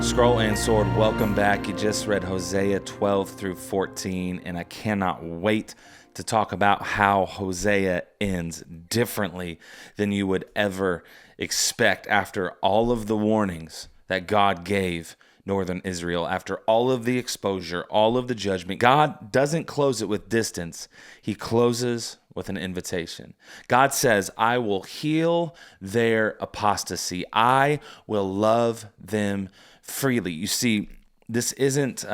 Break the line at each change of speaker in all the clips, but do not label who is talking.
Scroll and Sword, welcome back. You just read Hosea 12 through 14, and I cannot wait to talk about how Hosea ends differently than you would ever expect after all of the warnings that God gave northern Israel, after all of the exposure, all of the judgment. God doesn't close it with distance. He closes with an invitation. God says, I will heal their apostasy. I will love them freely. You see, this isn't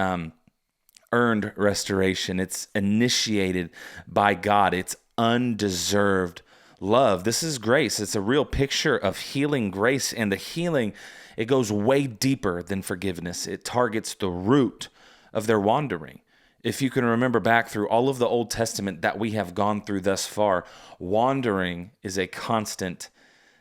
earned restoration. It's initiated by God. It's undeserved love. This is grace. It's a real picture of healing grace, and the healing, it goes way deeper than forgiveness. It targets the root of their wandering. If you can remember back through all of the Old Testament that we have gone through thus far, wandering is a constant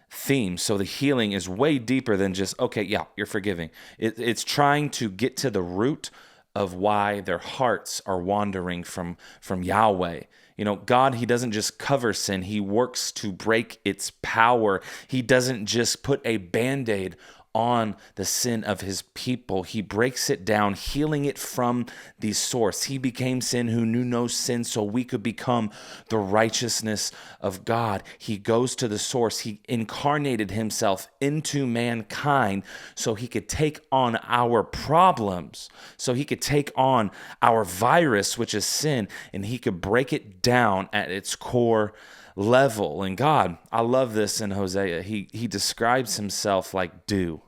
theme. So the healing is way deeper than just, okay, yeah, you're forgiving. It's trying to get to the root of why their hearts are wandering from Yahweh. You know, God, he doesn't just cover sin. He works to break its power. He doesn't just put a Band-Aid on the sin of his people. He breaks it down, healing it from the source. He became sin who knew no sin so we could become the righteousness of God. He goes to the source. He incarnated himself into mankind so he could take on our problems, so he could take on our virus, which is sin, and he could break it down at its core level. And God, I love this in Hosea. He describes himself like dew,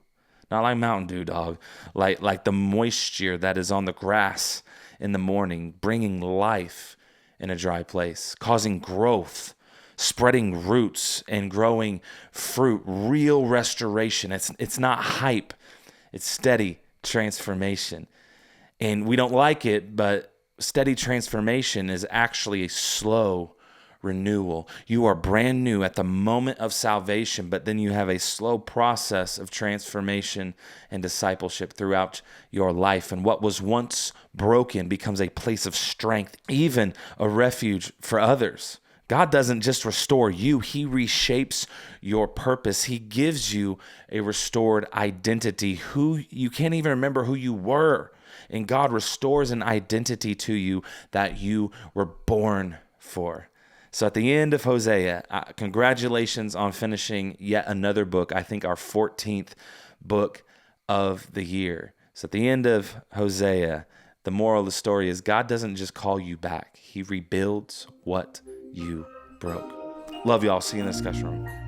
not like Mountain Dew, dog, like the moisture that is on the grass in the morning, bringing life in a dry place, causing growth, spreading roots and growing fruit, real restoration. It's not hype. It's steady transformation. And we don't like it, but steady transformation is actually a slow renewal. You are brand new at the moment of salvation, but then you have a slow process of transformation and discipleship throughout your life. And what was once broken becomes a place of strength, even a refuge for others. God doesn't just restore you, he reshapes your purpose. He gives you a restored identity, who you can't even remember who you were. And God restores an identity to you that you were born for. So at the end of Hosea, congratulations on finishing yet another book, I think our 14th book of the year. So at the end of Hosea, the moral of the story is God doesn't just call you back. He rebuilds what you broke. Love y'all. See you in the discussion room.